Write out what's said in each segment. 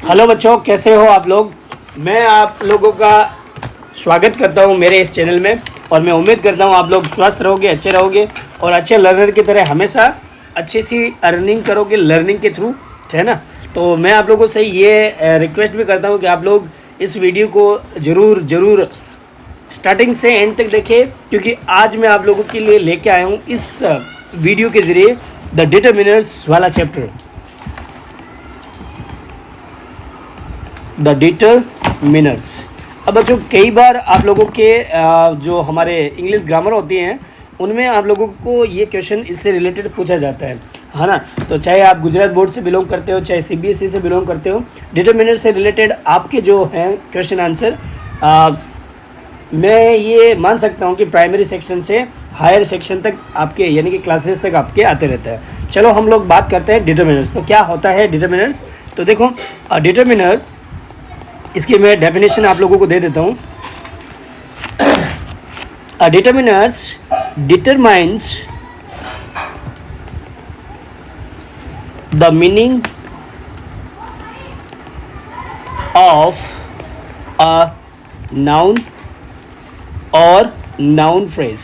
Hello बच्चों, कैसे हो आप लोग। मैं आप लोगों का स्वागत करता हूं मेरे इस चैनल में और मैं उम्मीद करता हूं आप लोग स्वस्थ रहोगे, अच्छे रहोगे और अच्छे लर्नर की तरह हमेशा अच्छी सी अर्निंग करोगे लर्निंग के थ्रू, है ना। तो मैं आप लोगों से ये रिक्वेस्ट भी करता हूं कि आप लोग इस वीडियो को ज़रूर स्टार्टिंग से एंड तक देखें, क्योंकि आज मैं आप लोगों के लिए लेके आया हूँ इस वीडियो के ज़रिए द डिटरमिनर्स वाला चैप्टर, द डिटरमिनर्स। अब बच्चों, कई बार आप लोगों के जो हमारे इंग्लिश ग्रामर होती हैं उनमें आप लोगों को ये क्वेश्चन इससे रिलेटेड पूछा जाता है ना। तो चाहे आप गुजरात बोर्ड से बिलोंग करते हो, चाहे सीबीएसई से बिलोंग करते हो, डिटरमिनर से रिलेटेड आपके जो हैं क्वेश्चन आंसर मैं ये मान सकता हूँ कि प्राइमरी सेक्शन से हायर सेक्शन तक आपके यानी कि क्लासेस तक आपके आते रहता है। चलो हम लोग बात करते हैं डिटरमिनर्स। तो क्या होता है डिटरमिनर्स। तो देखो, डिटरमिनर, इसकी मैं डेफिनेशन आप लोगों को दे देता हूँ। Determiners determines the meaning of a noun और नाउन फ्रेज।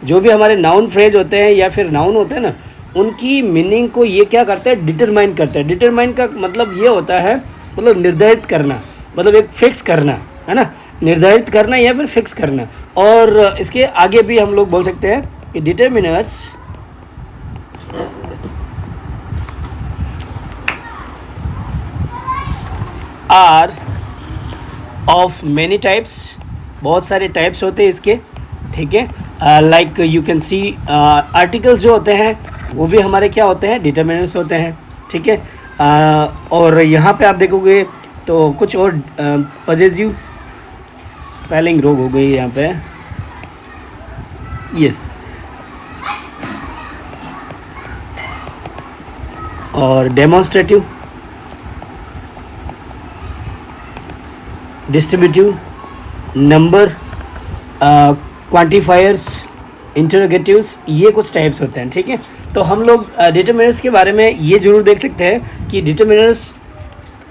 जो भी हमारे नाउन फ्रेज होते हैं या फिर नाउन होते हैं ना, उनकी मीनिंग को ये क्या करते हैं, डिटरमाइन करते हैं। डिटरमाइन का मतलब ये होता है, मतलब निर्धारित करना, मतलब एक फिक्स करना, है ना, निर्धारित करना या फिर फिक्स करना। और इसके आगे भी हम लोग बोल सकते हैं कि determiners are of many types. बहुत सारे टाइप्स होते हैं इसके, ठीक है। Like you can see articles जो होते हैं वो भी हमारे क्या होते हैं, डिटरमिनर्स होते हैं, ठीक है। और यहाँ पे आप देखोगे तो कुछ और पॉजेसिव स्पेलिंग रोग हो गई यहाँ पे, यस। और डेमोन्स्ट्रेटिव, डिस्ट्रीब्यूटिव, नंबर, क्वांटिफायर्स, इंटरोगेटिव्स, ये कुछ टाइप्स होते हैं, ठीक है। तो हम लोग डिटरमिनर्स के बारे में ये ज़रूर देख सकते हैं कि डिटरमिनर्स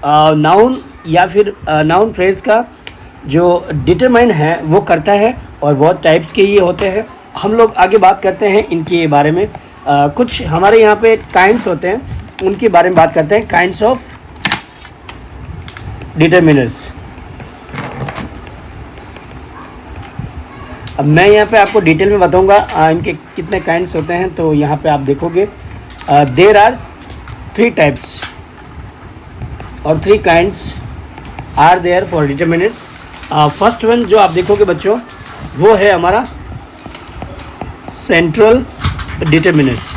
नाउन या फिर नाउन फ्रेज का जो डिटरमाइन है वो करता है, और बहुत टाइप्स के ये होते हैं। हम लोग आगे बात करते हैं इनके बारे में। कुछ हमारे यहाँ पे काइंड्स होते हैं, उनके बारे में बात करते हैं, काइंड्स ऑफ डिटरमिनर्स। अब मैं यहाँ पे आपको डिटेल में बताऊँगा इनके कितने काइंड्स होते हैं। तो यहाँ पे आप देखोगे देर आर 3 टाइप्स और 3 kinds are there for determiners. First one जो आप देखोगे बच्चों, वो है हमारा सेंट्रल डिटरमिनर्स,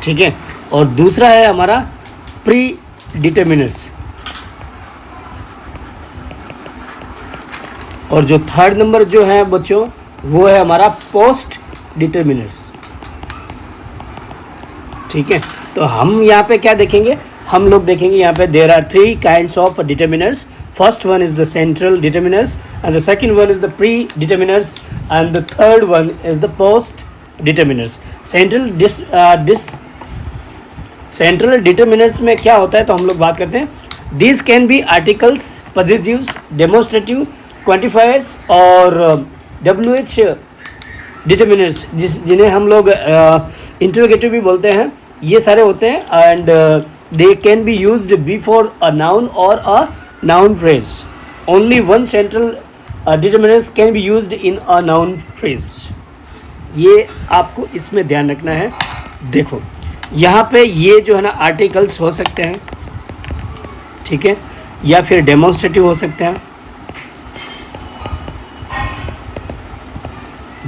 ठीक है। और दूसरा है हमारा प्री डिटरमिनर्स, और जो थर्ड नंबर जो है बच्चों वो है हमारा पोस्ट डिटरमिनर्स, ठीक है। तो हम यहाँ पे क्या देखेंगे, हम लोग देखेंगे यहाँ पे there are 3 kinds of determiners. First one is the central determiners and the second one is the pre determiners and the third one is the post determiners. Central determiners में क्या होता है, तो हम लोग बात करते हैं, this can be articles, positives, demonstrative, quantifiers और WH डिटरमिनर्स, जिन्हें हम लोग इंटरोगेटिव भी बोलते हैं, ये सारे होते हैं। And they can be used before a noun और a noun phrase. Only one central determiners can be used in a noun phrase. ये आपको इसमें ध्यान रखना है। देखो यहाँ पे ये जो है ना, आर्टिकल्स हो सकते हैं, ठीक है, या फिर डेमोन्स्ट्रेटिव हो सकते हैं,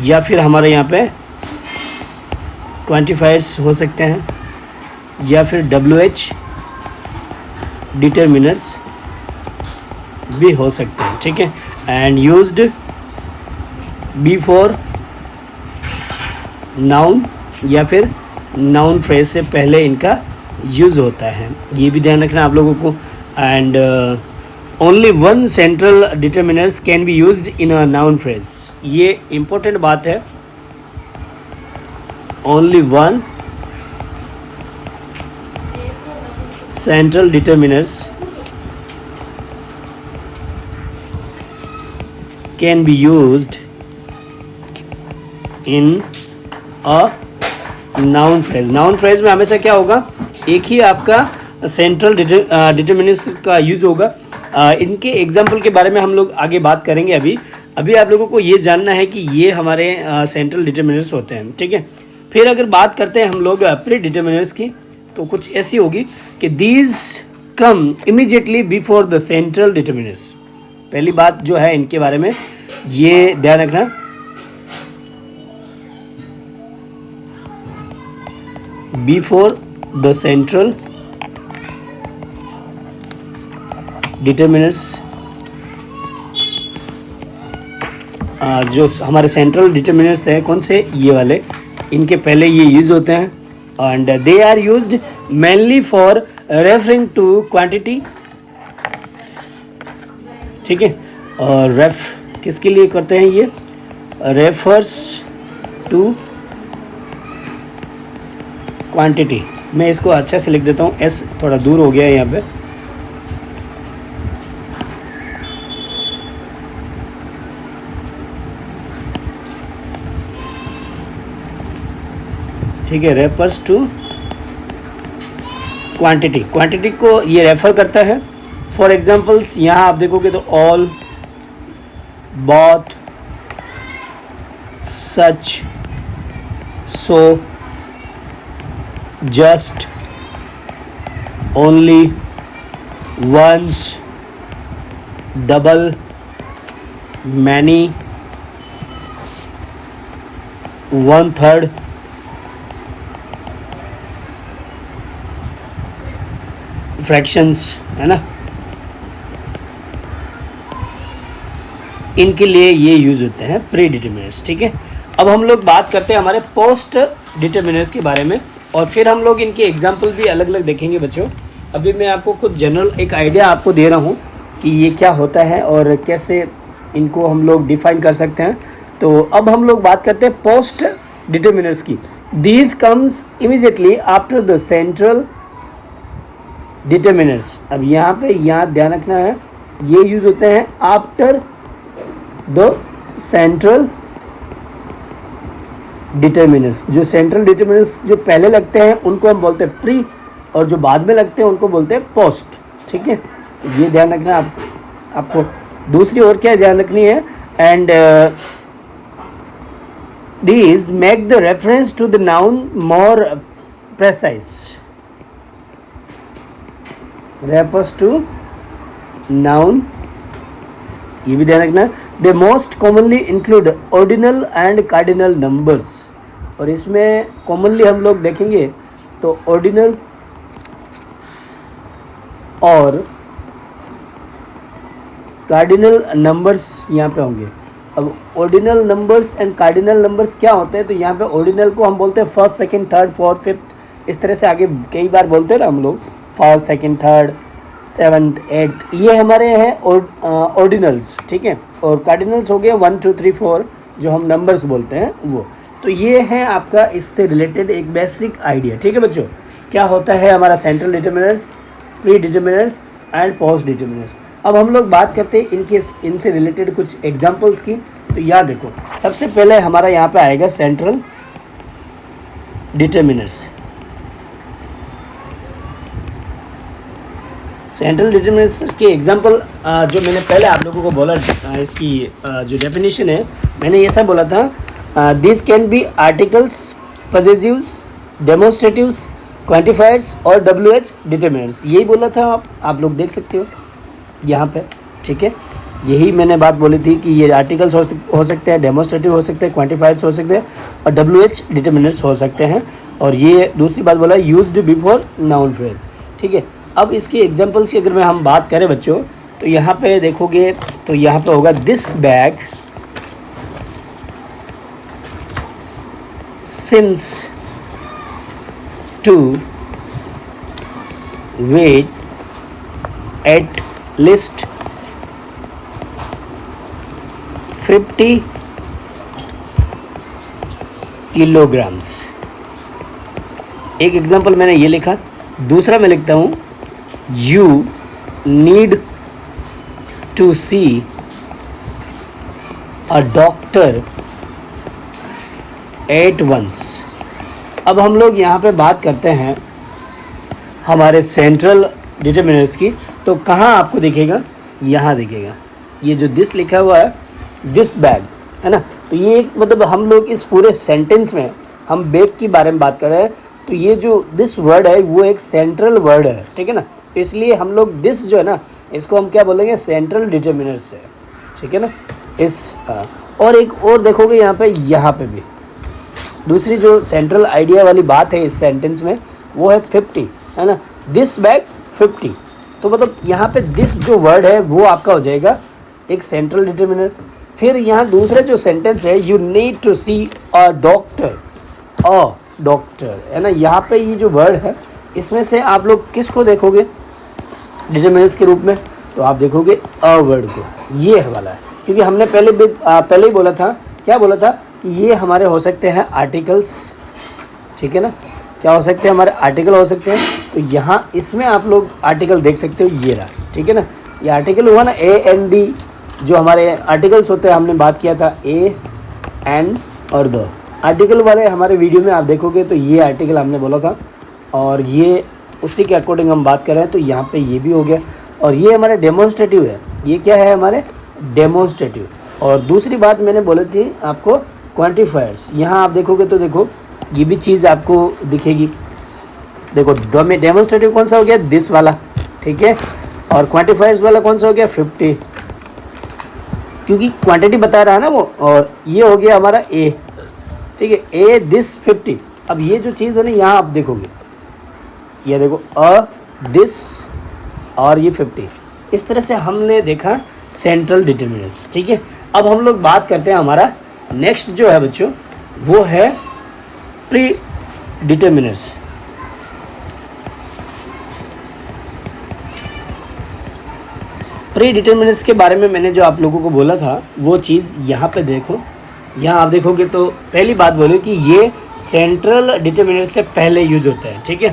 या फिर हमारे यहाँ पे क्वांटिफायर्स हो सकते हैं, या फिर WH डिटरमिनर्स भी हो सकते हैं, ठीक है। एंड यूज्ड बिफोर नाउन या फिर नाउन फ्रेज से पहले इनका यूज़ होता है, ये भी ध्यान रखना आप लोगों को। And only one central determiners can be used in a noun phrase, ये इम्पोर्टेंट बात है। Only one central determinants can be used in a noun phrase. Noun phrase में हमेशा क्या होगा, एक ही आपका सेंट्रल डिटर्मिनेंट्स का यूज होगा. इनके एग्जाम्पल के बारे में हम लोग आगे बात करेंगे. अभी आप लोगों को ये जानना है कि ये हमारे सेंट्रल डिटर्मिनेंट्स होते हैं. ठीक है, फिर अगर बात करते हैं हम लोग प्री डिटर्मिनेंट्स की, तो कुछ ऐसी होगी कि these come immediately before the central determinants. पहली बात जो है इनके बारे में ये ध्यान रखना, बिफोर द सेंट्रल डिटर्मिनेंट्स. जो हमारे सेंट्रल डिटर्मिनेंट्स है कौन से, ये वाले, इनके पहले ये यूज होते हैं. And they are used mainly for referring to quantity. ठीक है, और रेफ किसके लिए करते हैं, ये रेफर्स टू क्वांटिटी. मैं इसको अच्छे से लिख देता हूँ, एस थोड़ा दूर हो गया है यहाँ पे. ठीक है, रेफर्स टू क्वांटिटी. क्वांटिटी को ये रेफर करता है. फॉर एग्जांपल्स यहाँ आप देखोगे तो all, both, such, so, just, only, once, double, many, 1/3, fractions, है ना, इनके लिए ये यूज होते हैं प्री डिटर्मिनेंट्स. ठीक है, अब हम लोग बात करते हैं हमारे पोस्ट डिटर्मिनेंट्स के बारे में, और फिर हम लोग इनके एग्जाम्पल भी अलग अलग देखेंगे बच्चों. अभी मैं आपको खुद जनरल एक आइडिया आपको दे रहा हूँ कि ये क्या होता है और कैसे इनको हम लोग डिफाइन कर सकते हैं. तो अब हम लोग बात करते हैं पोस्ट डिटर्मिनेंट्स की. These comes immediately after the central determinants. अब यहाँ पे यहाँ ध्यान रखना है, ये यूज होते हैं आफ्टर द सेंट्रल डिटर्मिनेंट्स. जो सेंट्रल डिटर्मिनेंट्स जो पहले लगते हैं उनको हम बोलते हैं प्री, और जो बाद में लगते हैं उनको बोलते हैं पोस्ट. ठीक है, ये ध्यान रखना आपको. दूसरी और क्या ध्यान रखनी है, and these make the reference to the noun more precise. Refers to noun, ये भी ध्यान रखना. They most commonly include ordinal and cardinal numbers. और इसमें कॉमनली हम लोग देखेंगे तो ऑर्डिनल और कार्डिनल नंबर्स यहाँ पे होंगे. अब ordinal numbers and cardinal numbers क्या होते हैं, तो यहाँ पे ऑर्डिनल को हम बोलते हैं first, second, third, fourth, fifth, इस तरह से आगे कई बार बोलते हैं ना हम लोग, first, second, third, seventh, eighth, ये हमारे हैं ऑर्डिनल्स. ठीक है, और कार्डिनल्स हो गए 1 2 3 4 जो हम नंबर्स बोलते हैं वो. तो ये है आपका इससे रिलेटेड एक बेसिक आइडिया. ठीक है बच्चों, क्या होता है हमारा central determinants, pre determinants and post determinants. अब हम लोग बात करते हैं इनसे रिलेटेड कुछ एग्जांपल्स की. तो याद देखो, सबसे पहले हमारा यहाँ पे आएगा सेंट्रल डिटर्मिनेंट्स. सेंट्रल डिटर्मिनेंट्स के एग्जांपल जो मैंने पहले आप लोगों को बोला, इसकी जो डेफिनेशन है मैंने ये था बोला था, this can be articles, possessives, demonstratives, quantifiers और WH डिटर्मिनेंट्स. यही बोला था, आप लोग देख सकते हो यहाँ पे. ठीक है, यही मैंने बात बोली थी कि ये आर्टिकल्स हो सकते हैं, डेमोन्स्ट्रेटिव हो सकते हैं, क्वांटिफायर्स हो सकते हैं और WH डिटर्मिनेंट्स हो सकते हैं. और ये दूसरी बात बोला, यूज्ड बिफोर नाउन फ्रेज. ठीक है, अब इसके एग्जांपल्स की अगर मैं हम बात करें बच्चों, तो यहाँ पे देखोगे तो यहाँ पे होगा this bag seems to weight at least 50 kilograms. एक एग्जांपल मैंने ये लिखा. दूसरा मैं लिखता हूँ you need to see a doctor at once। अब हम लोग यहाँ पे बात करते हैं हमारे सेंट्रल डिटर्मिनर्स की, तो कहाँ आपको दिखेगा, यहाँ दिखेगा। ये जो दिस लिखा हुआ है, दिस बैग है ना, तो ये एक मतलब हम लोग इस पूरे सेंटेंस में हम बैग के बारे में बात कर रहे हैं, तो ये जो दिस वर्ड है वो एक सेंट्रल वर्ड है, ठीक है ना। इसलिए हम लोग दिस जो है ना, इसको हम क्या बोलेंगे, सेंट्रल डिटर्मिनर्स है, ठीक है ना। और एक और देखोगे यहाँ पे भी दूसरी जो सेंट्रल आइडिया वाली बात है इस सेंटेंस में, वो है 50, है ना। दिस बैग 50, तो मतलब यहाँ पे दिस जो वर्ड है वो आपका हो जाएगा एक सेंट्रल डिटर्मिनर। फिर यहाँ दूसरा जो सेंटेंस है, you need to see a doctor, है ना। यहाँ पे ये जो वर्ड है, इसमें से आप लोग किसको देखोगे डिटर्मिनर्स के रूप में, तो आप देखोगे अ वर्ड को, ये वाला है। क्योंकि हमने पहले ही बोला था, क्या बोला था कि ये हमारे हो सकते हैं आर्टिकल्स, ठीक है ना। क्या हो सकते हैं, हमारे आर्टिकल हो सकते हैं। तो यहाँ इसमें आप लोग आर्टिकल देख सकते हो, ये रहा, ठीक है ना। ये आर्टिकल हुआ ना, ए एन डी, जो हमारे आर्टिकल्स होते हैं, हमने बात किया था ए एन और द आर्टिकल वाले हमारे वीडियो में आप देखोगे, तो ये आर्टिकल हमने बोला था, और ये उसी के अकॉर्डिंग हम बात कर रहे हैं। तो यहाँ पे ये भी हो गया, और ये हमारे डेमोन्स्ट्रेटिव है। ये क्या है, हमारे डेमोन्स्ट्रेटिव। और दूसरी बात मैंने बोली थी आपको, क्वांटिफायर्स। यहाँ आप देखोगे तो देखो ये भी चीज़ आपको दिखेगी। देखो डेमोन्स्ट्रेटिव कौन सा हो गया, दिस वाला, ठीक है। और क्वांटिफायर्स वाला कौन सा हो गया, 50, क्योंकि क्वांटिटी बता रहा है ना वो। और ये हो गया हमारा ए, ठीक है, ए दिस 50। अब ये जो चीज़ है ना, यहाँ आप देखोगे, ये देखो अ दिस और ये 50। इस तरह से हमने देखा सेंट्रल डिटर्मिनर्स, ठीक है। अब हम लोग बात करते हैं, हमारा नेक्स्ट जो है बच्चों, वो है प्री डिटर्मिनर्स। प्री डिटर्मिनर्स के बारे में मैंने जो आप लोगों को बोला था, वो चीज़ यहाँ पे देखो। यहाँ आप देखोगे तो पहली बात बोलो कि ये सेंट्रल डिटर्मिनर्स से पहले यूज होता है, ठीक है।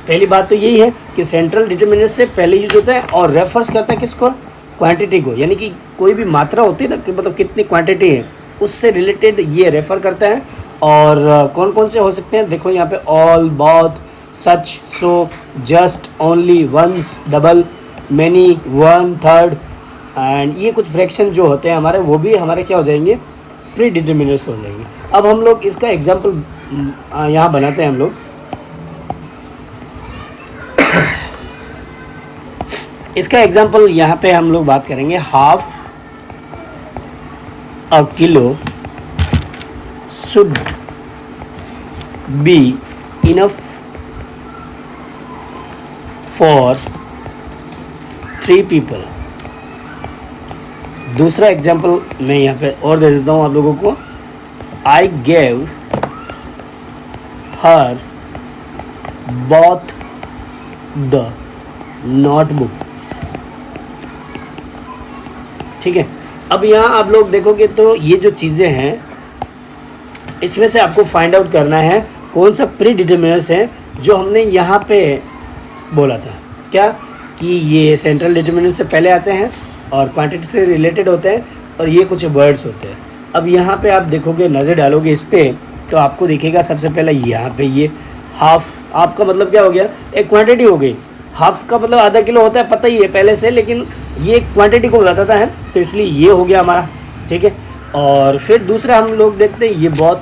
पहली बात तो यही है कि सेंट्रल डिटर्मिनर्स से पहले यूज होता है, और रेफर्स करता है किसको, क्वांटिटी को। यानी कि कोई भी मात्रा होती है ना, कि मतलब कितनी क्वांटिटी है, उससे रिलेटेड ये रेफ़र करता है। और कौन कौन से हो सकते हैं, देखो यहाँ पे all, both, such, so, just, only, once, double, many, one, third, and ये कुछ फ्रैक्शन जो होते हैं हमारे, वो भी हमारे क्या हो जाएंगे, प्री डिटर्मिनर्स हो जाएंगे। अब हम लोग इसका एग्जाम्पल यहाँ बनाते हैं हम लोग। इसका एग्जाम्पल यहाँ पे हम लोग बात करेंगे, half a kilo should be enough for 3 people. दूसरा एग्जाम्पल मैं यहाँ पे और दे देता हूँ आप लोगों को, I gave her both the notebooks, ठीक है। अब यहाँ आप लोग देखोगे तो ये जो चीज़ें हैं, इसमें से आपको फाइंड आउट करना है कौन सा प्री डिटर्मिनर्स है जो हमने यहाँ पे बोला था, क्या कि ये सेंट्रल डिटर्मिनर्स से पहले आते हैं और क्वांटिटी से रिलेटेड होते हैं, और ये कुछ वर्ड्स होते हैं। अब यहाँ पे आप देखोगे, नज़र डालोगे इस पर, तो आपको दिखेगा सबसे पहले यहाँ पे ये हाफ, आपका मतलब क्या हो गया, एक क्वांटिटी हो गई। हाफ का मतलब आधा किलो होता है, पता ही है पहले से, लेकिन ये क्वांटिटी को बताता है, तो इसलिए ये हो गया हमारा, ठीक है। और फिर दूसरा हम लोग देखते हैं ये बहुत,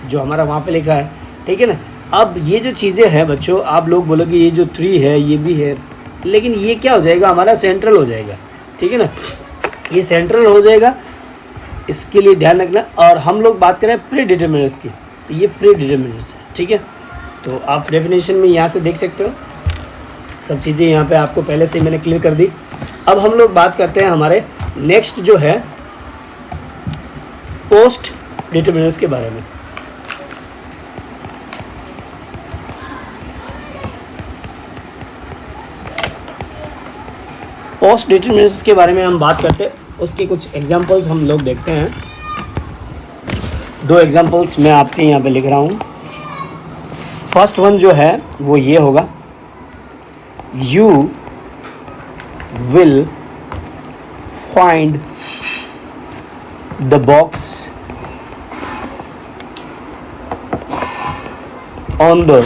जो हमारा वहाँ पे लिखा है, ठीक है ना। अब ये जो चीज़ें हैं बच्चों, आप लोग बोलोगे ये जो 3 है ये भी है, लेकिन ये क्या हो जाएगा, हमारा सेंट्रल हो जाएगा, ठीक है ना। ये सेंट्रल हो जाएगा, इसके लिए ध्यान रखना। और हम लोग बात करें प्री डिटर्मिनर्स की, तो ये प्री डिटर्मिनर्स है, ठीक है। तो आप डेफिनेशन में यहाँ से देख सकते हो, सब चीज़ें यहाँ पे आपको पहले से मैंने क्लियर कर दी। अब हम लोग बात करते हैं हमारे नेक्स्ट जो है पोस्ट डिटर्मिनर्स के बारे में। पोस्ट डिटर्मिनर्स के बारे में हम बात करते हैं, उसके कुछ एग्जांपल्स हम लोग देखते हैं। 2 एग्जांपल्स मैं आपके यहाँ पे लिख रहा हूँ। फर्स्ट वन जो है वो ये होगा, you will find the box on the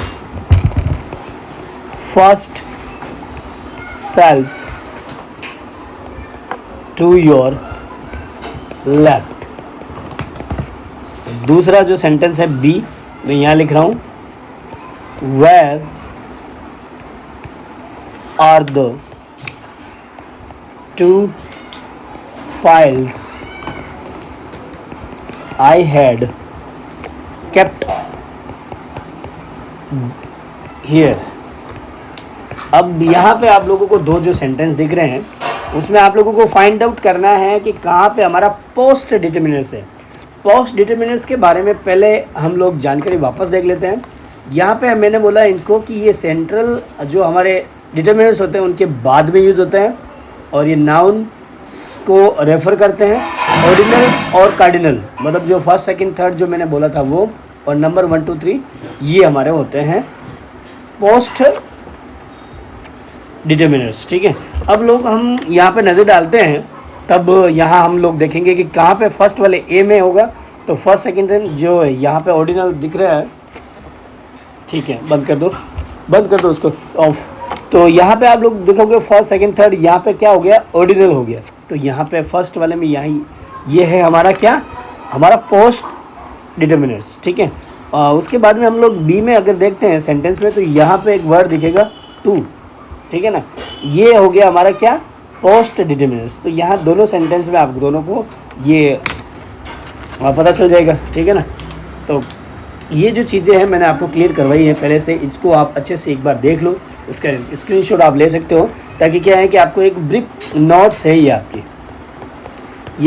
first shelf to your left। दूसरा जो सेंटेंस है बी, मैं यहाँ लिख रहा हूँ where are the two files I had kept here। अब यहाँ पे आप लोगों को दो जो सेंटेंस दिख रहे हैं उसमें आप लोगों को फाइंड आउट करना है कि कहाँ पे हमारा पोस्ट डिटर्मिनर्स है। पोस्ट डिटर्मिनर्स के बारे में पहले हम लोग जानकारी वापस देख लेते हैं। यहाँ पे मैंने बोला इनको कि ये सेंट्रल जो हमारे डिटर्मिनर्स होते हैं उनके बाद में यूज़ होते हैं और ये नाउन को रेफ़र करते हैं। ऑर्डिनल और कार्डिनल मतलब जो फर्स्ट सेकंड थर्ड जो मैंने बोला था वो, और नंबर 1 2 3 ये हमारे होते हैं पोस्ट डिटर्मिनर्स। ठीक है, अब लोग हम यहाँ पे नज़र डालते हैं तब यहाँ हम लोग देखेंगे कि कहाँ पे फर्स्ट वाले ए में होगा। तो फर्स्ट सेकंड जो है यहाँ पे ऑर्डिनल दिख रहा है, ठीक है, बंद कर दो उसको ऑफ। तो यहाँ पे आप लोग देखोगे फर्स्ट सेकंड थर्ड यहाँ पे क्या हो गया, ऑर्डिनल हो गया। तो यहाँ पे फर्स्ट वाले में ये है हमारा क्या, हमारा पोस्ट डिटर्मिनर्स। ठीक है, उसके बाद में हम लोग बी में अगर देखते हैं सेंटेंस में तो यहाँ पे एक वर्ड दिखेगा टू। ठीक है ना, ये हो गया हमारा क्या, पोस्ट डिटर्मिनर्स। तो यहाँ दोनों सेंटेंस में आप दोनों को ये पता चल जाएगा। ठीक है ना, तो ये जो चीज़ें हैं मैंने आपको क्लियर करवाई है पहले से, इसको आप अच्छे से एक बार देख लो। इसका स्क्रीनशॉट आप ले सकते हो ताकि क्या है कि आपको एक ब्रीफ नोट्स है ये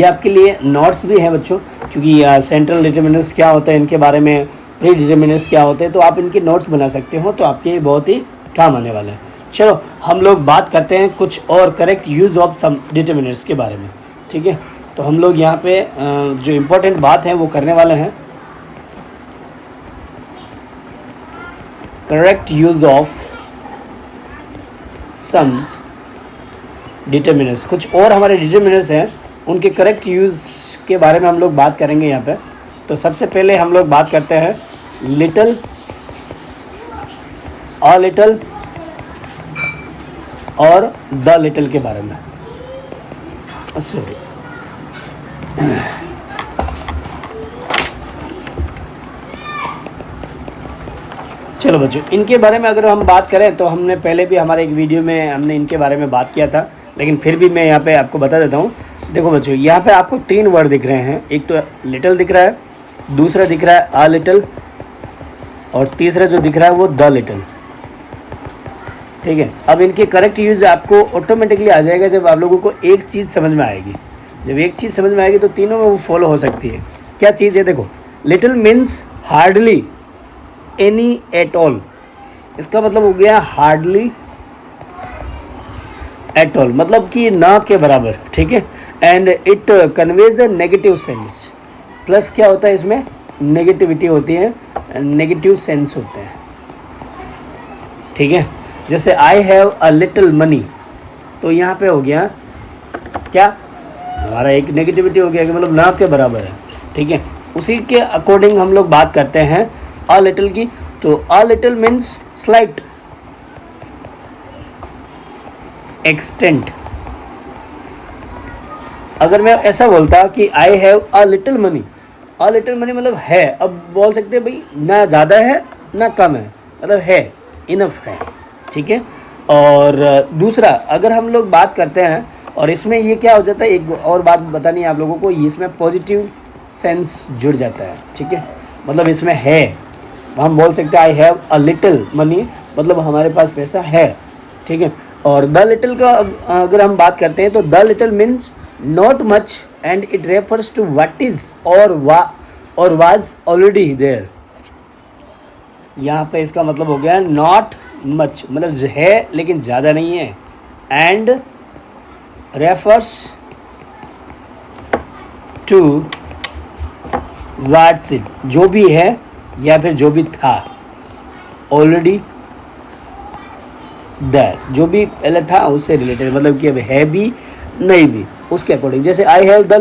आपके लिए नोट्स भी हैं बच्चों, क्योंकि सेंट्रल डिटर्मिनर्स क्या होता है इनके बारे में, प्री डिटर्मिनर्स क्या होते हैं, तो आप इनके नोट्स बना सकते हो, तो आपके बहुत ही काम आने वाला है। चलो हम लोग बात करते हैं कुछ और correct use of some determiners के बारे में। ठीक है, तो हम लोग यहाँ पे जो इम्पोर्टेंट बात है वो करने वाले हैं, correct use of some determiners. कुछ और हमारे डिटर्मिनर्स हैं उनके करेक्ट यूज़ के बारे में हम लोग बात करेंगे यहाँ पे। तो सबसे पहले हम लोग बात करते हैं लिटिल, अ लिटिल और द लिटिल के बारे में। सॉरी, चलो बच्चों, इनके बारे में अगर हम बात करें तो हमने पहले भी हमारे एक वीडियो में हमने इनके बारे में बात किया था, लेकिन फिर भी मैं यहाँ पे आपको बता देता हूँ। देखो बच्चों, यहाँ पे आपको 3 वर्ड दिख रहे हैं, एक तो लिटिल दिख रहा है, दूसरा दिख रहा है अ लिटिल, और तीसरा जो दिख रहा है वो द लिटिल। ठीक है, अब इनके करेक्ट यूज़ आपको ऑटोमेटिकली आ जाएगा जब आप लोगों को एक चीज़ समझ में आएगी। जब एक चीज़ समझ में आएगी तो तीनों में वो फॉलो हो सकती है। क्या चीज़ है, देखो little means hardly any at all, इसका मतलब हो गया हार्डली एट ऑल, मतलब कि ना के बराबर। ठीक है, and it conveys a negative sense, plus क्या होता है इसमें, नेगेटिविटी होती है, नेगेटिव सेंस होते हैं। ठीक है, जैसे I have a little money, तो यहाँ पे हो गया क्या, हमारा एक नेगेटिविटी हो गया कि मतलब ना के बराबर है। ठीक है, उसी के अकॉर्डिंग हम लोग बात करते हैं अ लिटिल की। तो a little means slight extent. अगर मैं ऐसा बोलता कि I have a little money, a little money मतलब है, अब बोल सकते हैं भाई ना ज़्यादा है ना कम है, मतलब है, इनफ है। ठीक है, और दूसरा अगर हम लोग बात करते हैं, और इसमें ये क्या हो जाता है, एक और बात बतानी है आप लोगों को, इसमें पॉजिटिव सेंस जुड़ जाता है। ठीक है, मतलब इसमें है, हम बोल सकते हैं I have a little money, मतलब हमारे पास पैसा है। ठीक है, और द लिटिल का अगर हम बात करते हैं तो the little means not much and it refers to what is or was already there. यहाँ पे इसका मतलब हो गया नॉट मच, मतलब है लेकिन ज़्यादा नहीं है, and refers to what's it, जो भी है या फिर जो भी था, ऑलरेडी दैट, जो भी पहले था उससे रिलेटेड, मतलब कि अब है भी नहीं भी उसके अकॉर्डिंग। जैसे I have the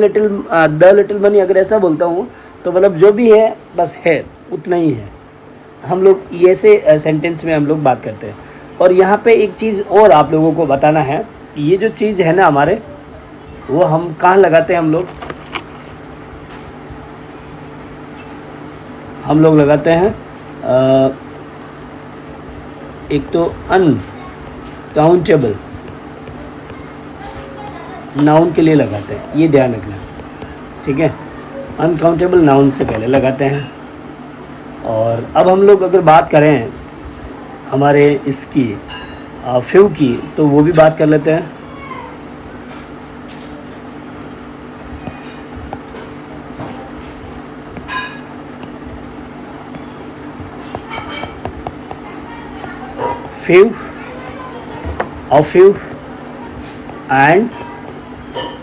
little money, अगर ऐसा बोलता हूँ तो मतलब जो भी है बस है, उतना ही है। हम लोग ये ऐसे सेंटेंस में हम लोग बात करते हैं। और यहाँ पे एक चीज़ और आप लोगों को बताना है, ये जो चीज़ है ना हमारे, वो हम कहाँ लगाते हैं, हम लोग लगाते हैं एक तो अनकाउंटेबल नाउन के लिए लगाते हैं, ये ध्यान रखना, ठीक है। अनकाउंटेबल नाउन से पहले लगाते हैं। और अब हम लोग अगर बात करें हमारे इसकी फ्यू की, तो वो भी बात कर लेते हैं। Few, a few and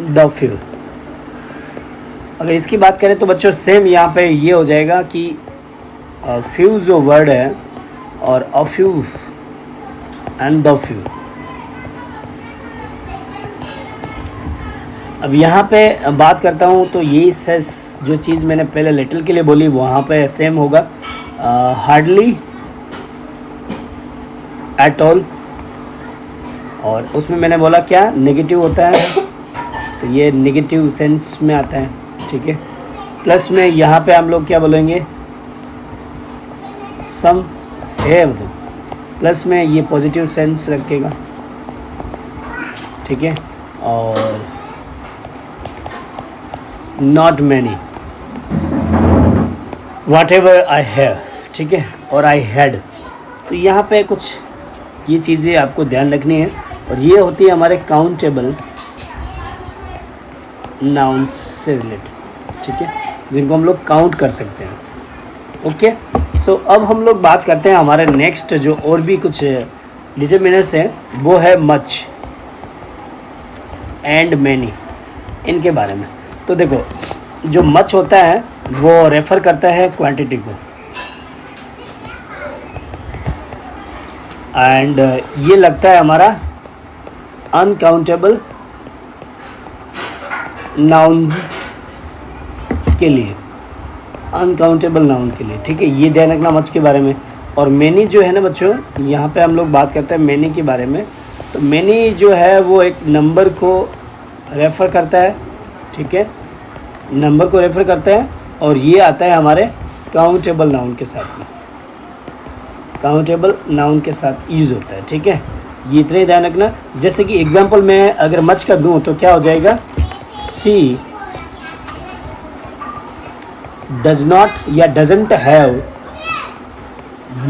the few. अगर इसकी बात करें तो बच्चों सेम यहाँ पे ये हो जाएगा कि फ्यू जो वर्ड है और a few and the few. अब यहाँ पे बात करता हूँ तो ये जो चीज़ मैंने पहले लिटिल के लिए बोली वहाँ पे सेम होगा, हार्डली, एट ऑल। और उसमें मैंने बोला क्या नेगेटिव होता है, तो ये नेगेटिव सेंस में आता है, ठीक है। प्लस में यहाँ पे हम लोग क्या बोलेंगे, सम है, मतलब प्लस में ये पॉजिटिव सेंस रखेगा, ठीक है। और not many, whatever I have, ठीक है, और आई हैड। तो यहाँ पे कुछ ये चीज़ें आपको ध्यान रखनी है। और ये होती है हमारे काउंटेबल नाउन्स से रिलेटेड, ठीक है, जिनको हम लोग काउंट कर सकते हैं। ओके, सो अब हम लोग बात करते हैं हमारे नेक्स्ट जो और भी कुछ डिटरमिनर्स हैं, वो है मच एंड मैनी, इनके बारे में। तो देखो, जो मच होता है वो रेफ़र करता है क्वांटिटी को, एंड ये लगता है हमारा अनकाउंटेबल नाउन के लिए, अनकाउंटेबल नाउन के लिए, ठीक है। ये ध्यान रखना मच के बारे में। और मैनी जो है ना बच्चों, यहाँ पे हम लोग बात करते हैं मैनी के बारे में। तो मैनी जो है वो एक नंबर को रेफ़र करता है, ठीक है, नंबर को रेफ़र करता है। और ये आता है हमारे काउंटेबल नाउन के साथ में, काउंटेबल नाउन के साथ यूज़ होता है, ठीक है। ये इतना ही ध्यान रखना। जैसे कि एग्जांपल मैं अगर मच कर दूं तो क्या हो जाएगा, सी डज नॉट या doesn't have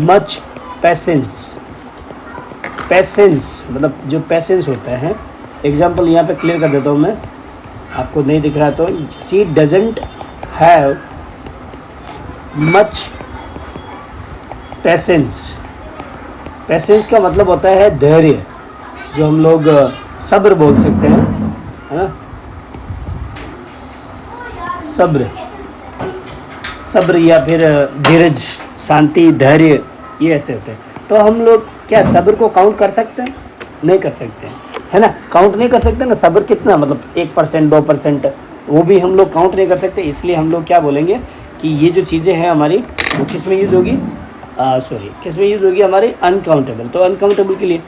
much patience. Patience मतलब जो पेशेंस होता है, एग्जांपल यहाँ पे क्लियर कर देता हूँ मैं, आपको नहीं दिख रहा तो, she doesn't have much patience. Patience का मतलब होता है धैर्य, जो हम लोग सब्र बोल सकते हैं, है ना, सब्र, सब्र या फिर धीरज, शांति, धैर्य, ये ऐसे होते हैं। तो हम लोग क्या सब्र को काउंट कर सकते हैं? नहीं कर सकते हैं, है ना, काउंट नहीं कर सकते ना। सब्र कितना, मतलब 1%, 2%, वो भी हम लोग काउंट नहीं कर सकते। इसलिए हम लोग क्या बोलेंगे कि ये जो चीज़ें हैं हमारी, वो किस में यूज़ होगी, किस में यूज़ होगी, हमारी अनकाउंटेबल। तो अनकाउंटेबल के लिए।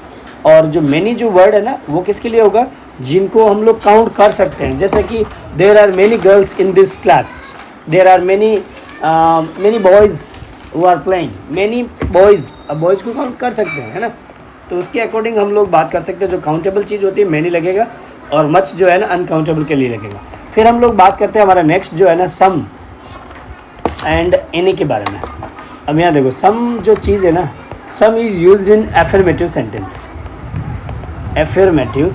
और जो मैनी जो वर्ड है ना, वो किसके लिए होगा, जिनको हम लोग काउंट कर सकते हैं। जैसे कि there are many girls in this class, there are many boys who are playing, many boys. अब बॉयज़ को काउंट कर सकते हैं, है ना। तो उसके अकॉर्डिंग हम लोग बात कर सकते हैं। जो काउंटेबल चीज़ होती है मैनी लगेगा, और मच जो है ना अनकाउंटेबल के लिए लगेगा। फिर हम लोग बात करते हैं हमारा नेक्स्ट जो है ना सम एंड एनी के बारे में। अब यहाँ देखो, सम जो चीज़ है ना, सम is used in affirmative sentence, affirmative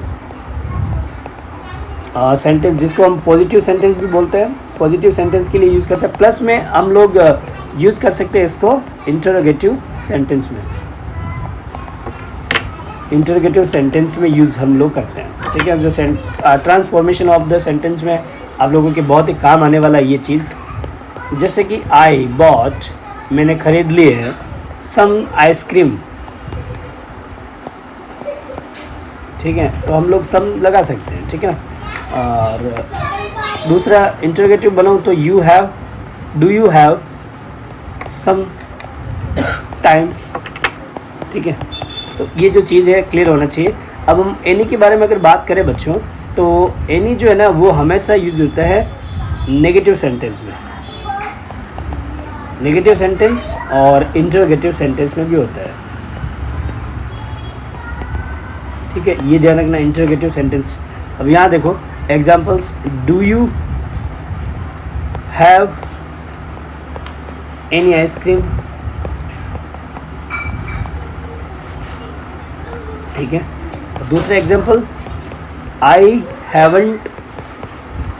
sentence, जिसको हम पॉजिटिव सेंटेंस भी बोलते हैं, पॉजिटिव सेंटेंस के लिए यूज़ करते हैं। प्लस में हम लोग यूज़ कर सकते हैं इसको इंटरोगेटिव सेंटेंस में, इंटरोगेटिव सेंटेंस में यूज़ हम लोग करते हैं, ठीक है। जो ट्रांसफॉर्मेशन ऑफ द सेंटेंस में आप लोगों के बहुत ही काम आने वाला है ये चीज़। जैसे कि आई बॉट, मैंने ख़रीद ली है, सम आइसक्रीम, ठीक है, तो हम लोग सम लगा सकते हैं, ठीक है ना। और दूसरा इंटरोगेटिव बनाऊँ तो you have, do you have some time, ठीक है। तो ये जो चीज़ है क्लियर होना चाहिए। अब हम एनी के बारे में अगर बात करें बच्चों, तो एनी जो है ना वो हमेशा यूज होता है नेगेटिव सेंटेंस में, नेगेटिव सेंटेंस और इंटरोगेटिव सेंटेंस में भी होता है, ठीक है, ये ध्यान रखना, इंटरोगेटिव सेंटेंस। अब यहाँ देखो examples, do you have any ice cream, ठीक है। दूसरा एग्जांपल, आई हैवंट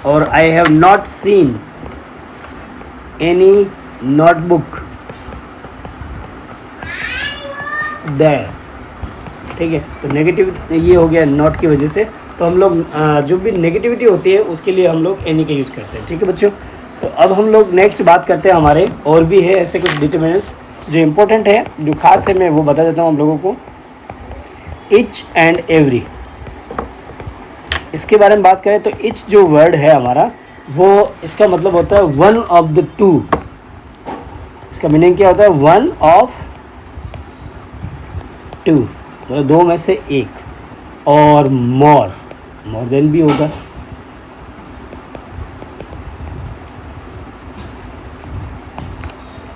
और I have not seen any notebook there, ठीक है। तो नेगेटिव ये हो गया नॉट की वजह से। तो हम लोग जो भी नेगेटिविटी होती है उसके लिए हम लोग एनी का यूज़ करते हैं, ठीक है बच्चों। तो अब हम लोग नेक्स्ट बात करते हैं, हमारे और भी है ऐसे कुछ डिटरमिनेंट्स जो इम्पोर्टेंट है, जो खास है, मैं वो बता देता हूँ हम लोगों को। इच एंड एवरी, इसके बारे में बात करें तो इच जो वर्ड है हमारा, वो इसका मतलब होता है वन ऑफ द टू। इसका मीनिंग क्या होता है? वन ऑफ टू, मतलब दो में से एक, और मोर, मोर देन भी होगा।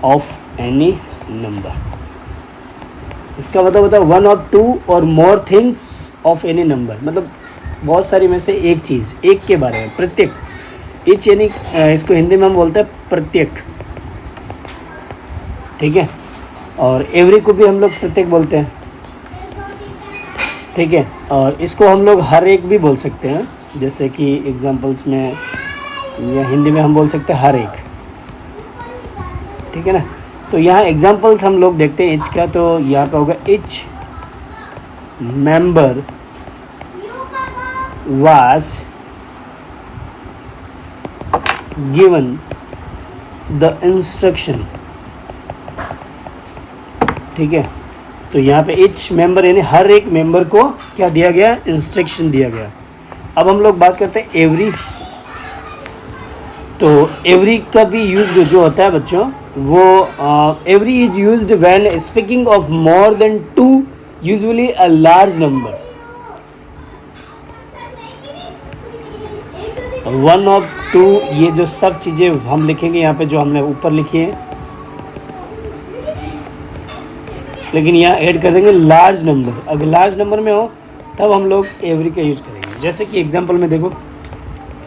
ऑफ एनी नंबर, इसका मतलब होता है वन ऑफ टू और more things of any number, मतलब बहुत सारी में से एक चीज़, एक के बारे में, प्रत्येक। इच यानी इसको हिंदी में हम बोलते हैं प्रत्येक, ठीक है। और एवरी को भी हम लोग प्रत्येक बोलते हैं, ठीक है। और इसको हम लोग हर एक भी बोल सकते हैं, जैसे कि एग्जांपल्स में या हिंदी में हम बोल सकते हैं हर एक, ठीक है ना। तो यहाँ एग्जांपल्स हम लोग देखते हैं इच का, तो यहाँ पे होगा etch member was given the instruction, ठीक है। तो यहाँ पे इच मेंबर यानी हर एक मेंबर को क्या दिया गया? इंस्ट्रक्शन दिया गया। अब हम लोग बात करते हैं एवरी। तो एवरी का भी यूज जो होता है बच्चों, वो every is used when speaking of more than two, usually a large number. One of two, ये जो सब चीज़ें हम लिखेंगे यहाँ पे जो हमने ऊपर लिखी है, लेकिन यहाँ ऐड कर देंगे लार्ज नंबर। अगर लार्ज नंबर में हो तब हम लोग एवरी का यूज़ करेंगे। जैसे कि एग्जांपल में देखो,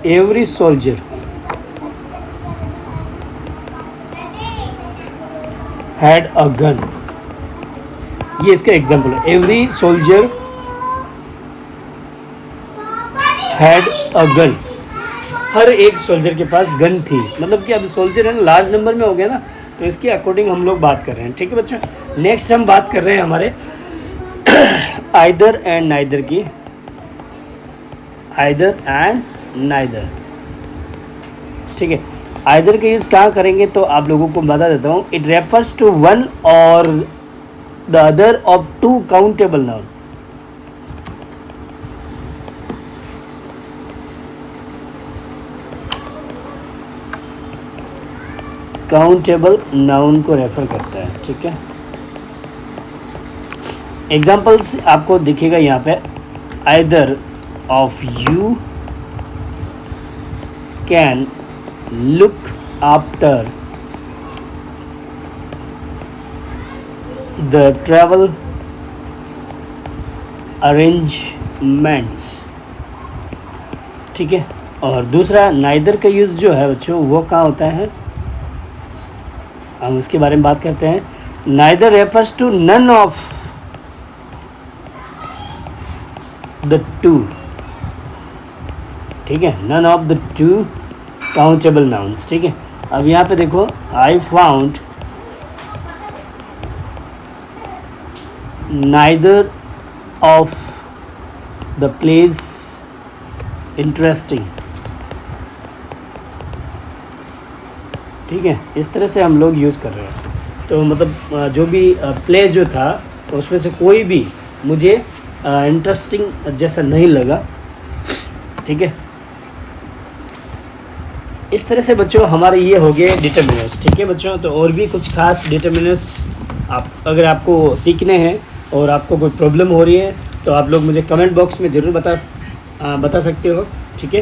every soldier had a gun, ये इसका एग्जांपल है। Every soldier had a gun, हर एक सोल्जर के पास गन थी, मतलब कि अब सोल्जर है ना लार्ज नंबर में हो गया ना, तो इसके अकॉर्डिंग हम लोग बात कर रहे हैं, ठीक है बच्चों। नेक्स्ट हम बात कर रहे हैं हमारे आइदर एंड नाइदर की। आइदर एंड नाइदर, ठीक है। आइदर का यूज़ कहाँ करेंगे तो आप लोगों को बता देता हूँ। It refers to one or the other of two countable noun. Countable noun को रेफर करता है, ठीक है। एग्जाम्पल्स आपको दिखेगा यहाँ पे, either of you can look after the travel arrangements, ठीक है। और दूसरा नाइदर का यूज़ जो है बच्चों, वो कहाँ होता है, हम उसके बारे में बात करते हैं। Neither refers to none of the two, ठीक है, none of the two countable nouns, ठीक है। अब यहाँ पे देखो, I found neither of the place interesting, ठीक है। इस तरह से हम लोग यूज़ कर रहे हैं। तो मतलब जो भी प्ले जो था उसमें से कोई भी मुझे इंटरेस्टिंग जैसा नहीं लगा। ठीक है, इस तरह से बच्चों हमारे ये हो गए डिटर्मिनर्स। ठीक है बच्चों, तो और भी कुछ खास डिटर्मिनर्स आप अगर आपको सीखने हैं और आपको कोई प्रॉब्लम हो रही है तो आप लोग मुझे कमेंट बॉक्स में ज़रूर बता सकते हो। ठीक है,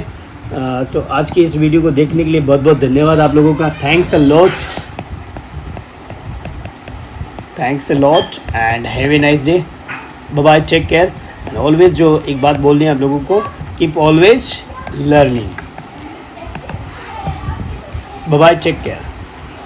तो आज की इस वीडियो को देखने के लिए बहुत बहुत धन्यवाद आप लोगों का। Thanks a lot and have a nice day. Bye bye, take care and always, जो एक बात बोलनी है आप लोगों को, keep always learning. Bye bye, take care.